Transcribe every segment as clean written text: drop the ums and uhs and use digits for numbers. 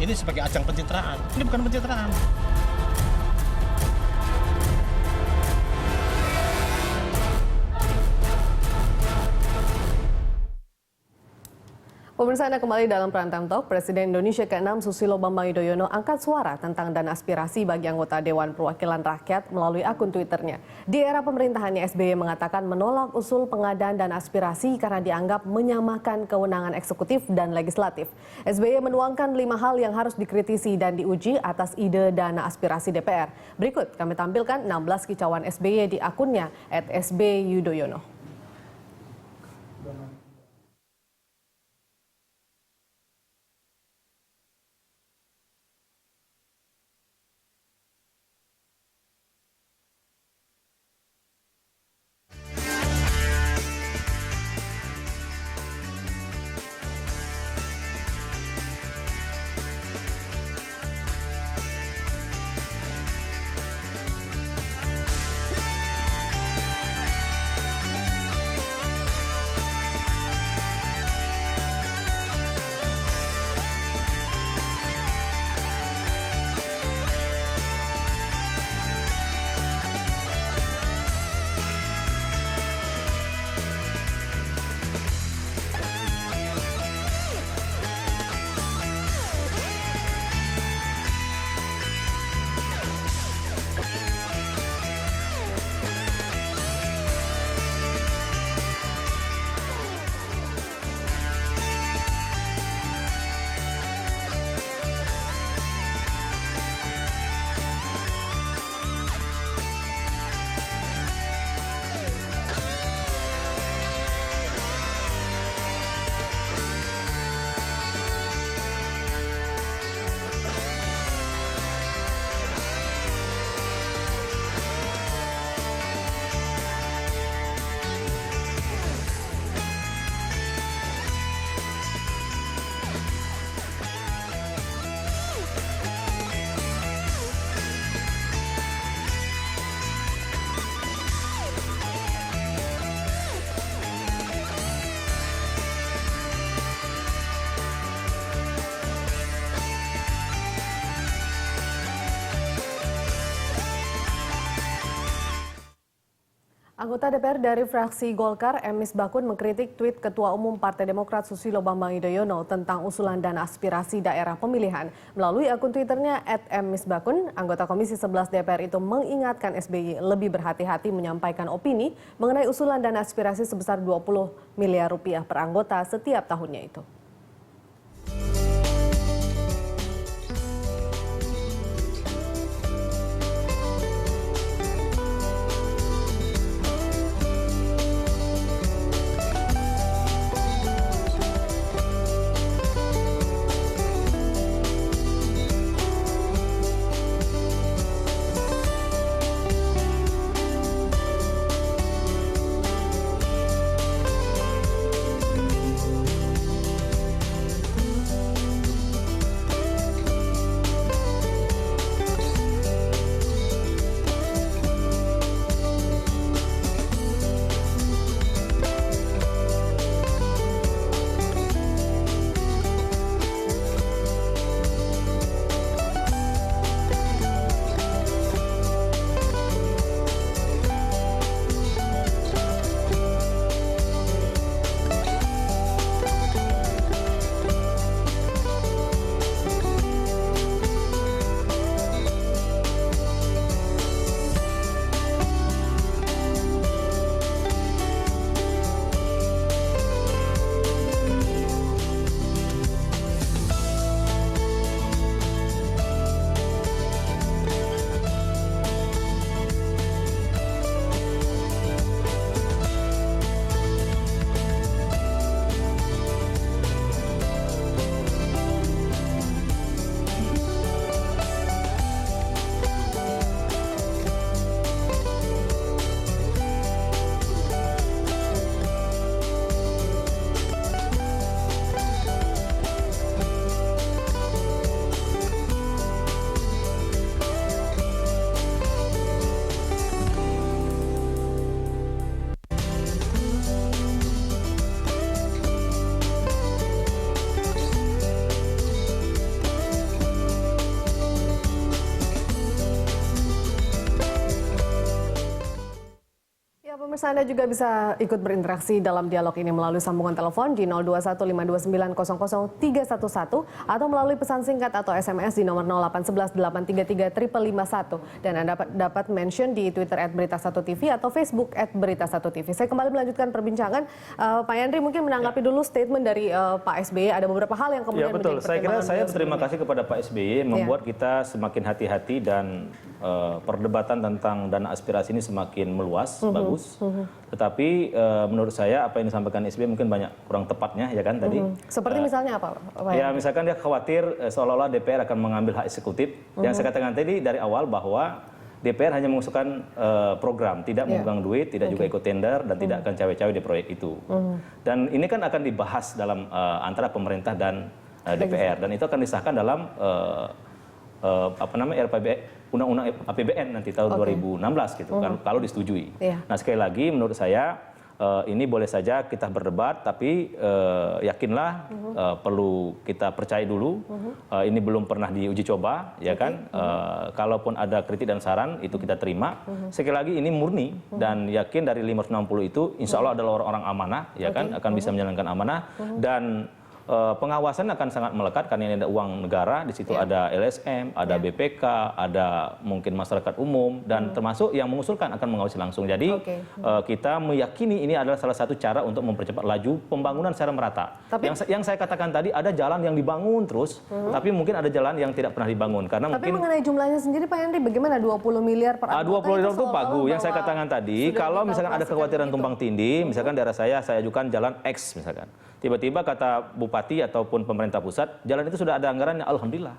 ini sebagai ajang pencitraan. Ini bukan pencitraan. Pemirsa, Anda kembali dalam Prime Time Talk. Presiden Indonesia ke-6 Susilo Bambang Yudhoyono angkat suara tentang dana aspirasi bagi anggota Dewan Perwakilan Rakyat melalui akun Twitternya. Di era pemerintahannya, SBY mengatakan menolak usul pengadaan dana aspirasi karena dianggap menyamakan kewenangan eksekutif dan legislatif. SBY menuangkan 5 hal yang harus dikritisi dan diuji atas ide dana aspirasi DPR. Berikut kami tampilkan 16 kicauan SBY di akunnya @SBYudhoyono. Anggota DPR dari fraksi Golkar, M. Misbakun, mengkritik tweet Ketua Umum Partai Demokrat Susilo Bambang Yudhoyono tentang usulan dana aspirasi daerah pemilihan. Melalui akun Twitternya @mmisbakun, anggota Komisi 11 DPR itu mengingatkan SBY lebih berhati-hati menyampaikan opini mengenai usulan dana aspirasi sebesar 20 miliar rupiah per anggota setiap tahunnya itu. Pemirsa, Anda juga bisa ikut berinteraksi dalam dialog ini melalui sambungan telepon di 021529000311 atau melalui pesan singkat atau SMS di nomor 08118335551. Dan Anda dapat mention di Twitter @berita1tv atau Facebook @berita1tv. Saya kembali melanjutkan perbincangan. Pak Yandri mungkin menanggapi dulu statement dari Pak SBY. Ada beberapa hal yang kemudian betul. menjadi Saya kira pertimbangan saya beliau berterima sebelumnya. kasih kepada Pak SBY membuat kita semakin hati-hati dan perdebatan tentang dana aspirasi ini semakin meluas, bagus. Tetapi menurut saya apa yang disampaikan SBY mungkin banyak kurang tepatnya ya kan tadi. Seperti misalnya apa, Pak Ya Yandri? misalkan dia khawatir seolah-olah DPR akan mengambil hak eksekutif. Yang saya katakan tadi dari awal bahwa DPR hanya mengusulkan program, tidak memegang duit, tidak juga ikut tender, dan tidak akan cawe-cawe di proyek itu. Dan ini kan akan dibahas dalam antara pemerintah dan DPR, dan itu akan disahkan dalam Undang-Undang APBN nanti tahun 2016 gitu kan, kalau disetujui. Nah sekali lagi menurut saya ini boleh saja kita berdebat, tapi yakinlah perlu kita percaya dulu. Ini belum pernah diuji coba, ya kan? Kalaupun ada kritik dan saran itu kita terima. Sekali lagi ini murni dan yakin dari 560 itu, insya Allah adalah orang-orang amanah, ya kan? Akan bisa menjalankan amanah dan pengawasan akan sangat melekat karena ini ada uang negara, di situ ada LSM, ada BPK, ada mungkin masyarakat umum, dan termasuk yang mengusulkan akan mengawasi langsung. Jadi kita meyakini ini adalah salah satu cara untuk mempercepat laju pembangunan secara merata. Tapi, yang saya katakan tadi ada jalan yang dibangun terus, tapi mungkin ada jalan yang tidak pernah dibangun. Karena Tapi mungkin mengenai jumlahnya sendiri Pak Yandri, bagaimana 20 miliar per anggota? 20 miliar itu bagus. Yang saya katakan tadi, kalau misalkan ada kekhawatiran tumpang tindih, misalkan daerah saya ajukan jalan X misalkan. Tiba-tiba kata bupati ataupun pemerintah pusat, jalan itu sudah ada anggarannya, alhamdulillah.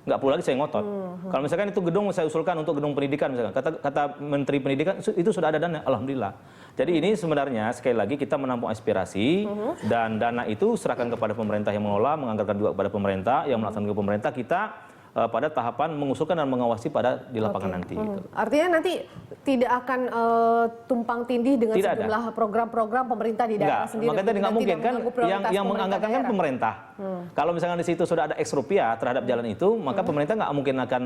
Nggak perlu lagi saya ngotot. Kalau misalkan itu gedung saya usulkan untuk gedung pendidikan misalkan, kata Menteri Pendidikan itu sudah ada dana, alhamdulillah. Jadi ini sebenarnya sekali lagi kita menampung aspirasi dan dana itu serahkan kepada pemerintah yang mengelola, menganggarkan juga kepada pemerintah, yang melaksanakan ke pemerintah, kita pada tahapan mengusulkan dan mengawasi di lapangan nanti. Gitu. Artinya nanti tidak akan tumpang tindih dengan sejumlah program-program pemerintah di daerah sendiri. Makanya tadi nggak mungkin kan, yang menganggarkan kan pemerintah. Kalau misalkan di situ sudah ada ex rupiah terhadap jalan itu, maka pemerintah nggak mungkin akan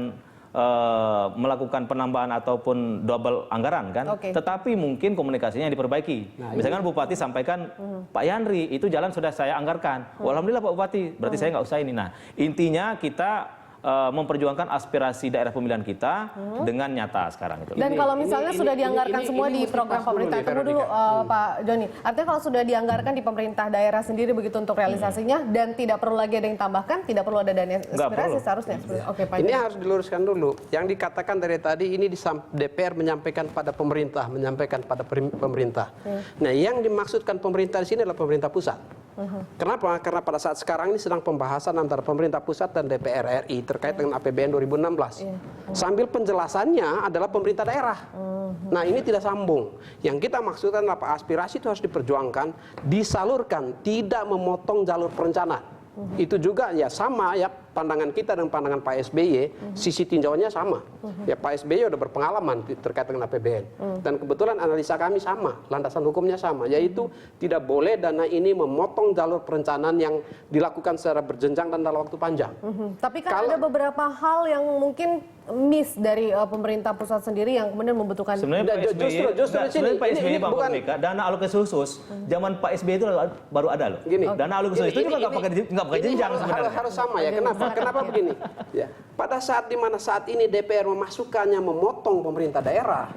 melakukan penambahan ataupun double anggaran kan. Tetapi mungkin komunikasinya yang diperbaiki. Misalkan Bupati sampaikan, Pak Yandri itu jalan sudah saya anggarkan. Alhamdulillah Pak Bupati, berarti saya nggak usah ini. Nah intinya kita memperjuangkan aspirasi daerah pemilihan kita dengan nyata sekarang itu. Dan kalau misalnya sudah dianggarkan semua di program pemerintah, tunggu dulu Pak Joni. Artinya kalau sudah dianggarkan di pemerintah daerah sendiri begitu untuk realisasinya dan tidak perlu lagi ada yang tambahkan, tidak perlu ada dana aspirasi seharusnya. Oke, Pak Ini Joni. harus diluruskan dulu. Yang dikatakan dari tadi ini DPR menyampaikan pada pemerintah, menyampaikan pada pemerintah. Nah, yang dimaksudkan pemerintah di sini adalah pemerintah pusat. Kenapa? Karena pada saat sekarang ini sedang pembahasan antara pemerintah pusat dan DPR RI terkait dengan APBN 2016. Sambil penjelasannya adalah pemerintah daerah. Nah ini tidak sambung. Yang kita maksudkan adalah aspirasi itu harus diperjuangkan, disalurkan, tidak memotong jalur perencanaan. Itu juga ya sama ya pandangan kita dan pandangan Pak SBY, sisi tinjauannya sama. Ya Pak SBY udah berpengalaman terkait dengan APBN. Dan kebetulan analisa kami sama, landasan hukumnya sama, yaitu tidak boleh dana ini memotong jalur perencanaan yang dilakukan secara berjenjang dan dalam waktu panjang. Tapi kan ada beberapa hal yang mungkin miss dari pemerintah pusat sendiri yang kemudian membutuhkan. Sebenarnya Pak SBY, justru di sini Pak SBY ini Bang bukan Merdeka, dana alokasi khusus zaman Pak SBY itu baru ada loh. Gini, dana alokasi khusus itu juga nggak pakai jenjang sebenarnya. Harus sama ya. Kenapa begini? Ya, pada saat dimana saat ini DPR memasukkannya memotong pemerintah daerah,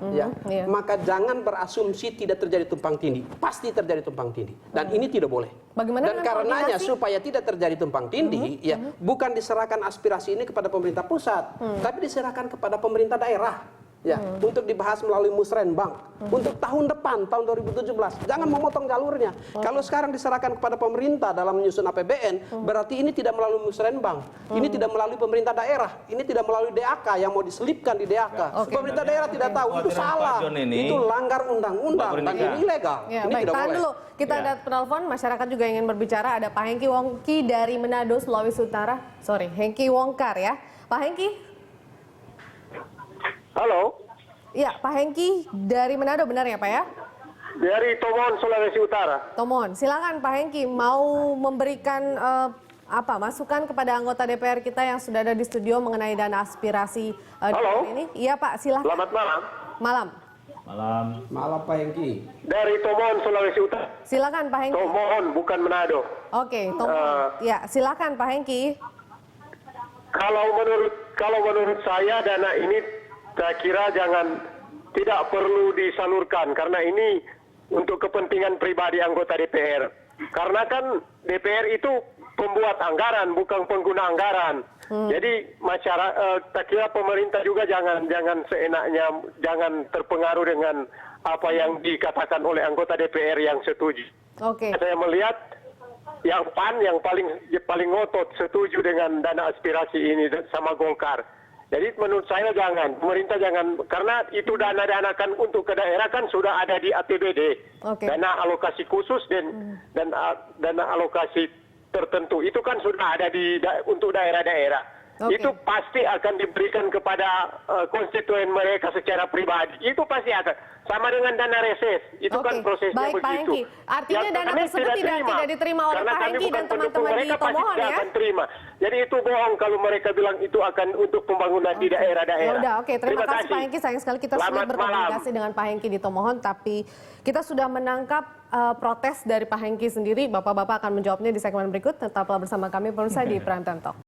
maka jangan berasumsi tidak terjadi tumpang tindih. Pasti terjadi tumpang tindih. Dan ini tidak boleh. Bagaimana Dan karenanya supaya tidak terjadi tumpang tindih, bukan diserahkan aspirasi ini kepada pemerintah pusat, tapi diserahkan kepada pemerintah daerah. Ya, untuk dibahas melalui musrenbang untuk tahun depan, tahun 2017. Jangan memotong jalurnya. Kalau sekarang diserahkan kepada pemerintah dalam menyusun APBN, berarti ini tidak melalui musrenbang. Ini tidak melalui pemerintah daerah. Ini tidak melalui DAK yang mau diselipkan di DAK. Pemerintah daerah tidak tahu, itu salah. Itu langgar undang-undang dan ini ilegal. Ya, ini baik, tidak tahan boleh. dulu. Kita ada penelpon, masyarakat juga ingin berbicara. Ada Pak Hengki Wongki dari Manado, Sulawesi Utara. Sorry, Hengki Wongkar ya. Pak Hengki? Halo. Ya, Pak Hengki dari Manado, benar ya Pak ya? Dari Tomon, Sulawesi Utara. Tomon, silakan Pak Hengki mau memberikan masukan kepada anggota DPR kita yang sudah ada di studio mengenai dana aspirasi DPR ini. Iya Pak, silakan. Selamat malam. Malam. Malam. Malam Pak Hengki. Dari Tomohon, Sulawesi Utara. Silakan Pak Hengki. Tomohon, bukan Manado. Oke, Tomohon. Ya, silakan Pak Hengki. Kalau menurut saya dana ini saya kira tidak perlu disalurkan karena ini untuk kepentingan pribadi anggota DPR. Karena kan DPR itu pembuat anggaran bukan pengguna anggaran. Jadi masyarakat, tak kira pemerintah juga jangan seenaknya, jangan terpengaruh dengan apa yang dikatakan oleh anggota DPR yang setuju. Oke. Saya melihat yang PAN yang paling ngotot setuju dengan dana aspirasi ini sama Golkar. Jadi menurut saya pemerintah jangan, karena itu dana kan untuk ke daerah kan sudah ada di APBD. Oke. Dana alokasi khusus dan dana alokasi tertentu itu kan sudah ada untuk daerah-daerah. Oke. Itu pasti akan diberikan kepada konstituen mereka secara pribadi. Itu pasti akan sama dengan dana reses. Itu kan prosesnya baik, begitu. Pak Hengki. Artinya dana kami tersebut tidak diterima oleh karena Pak kami Hengki bukan dan teman-teman pendukung, di mereka pasti Tomohon tidak ya? akan terima. Jadi itu bohong kalau mereka bilang itu akan untuk pembangunan di daerah-daerah. Ya udah, oke. Terima kasih Pak Hengki. Sayang sekali kita sudah Selamat berkomunikasi dengan Pak Hengki di Tomohon, tapi kita sudah menangkap protes dari Pak Hengki sendiri. Bapak-bapak akan menjawabnya di segmen berikut. Tetaplah bersama kami pemirsa di Prime Time Talk.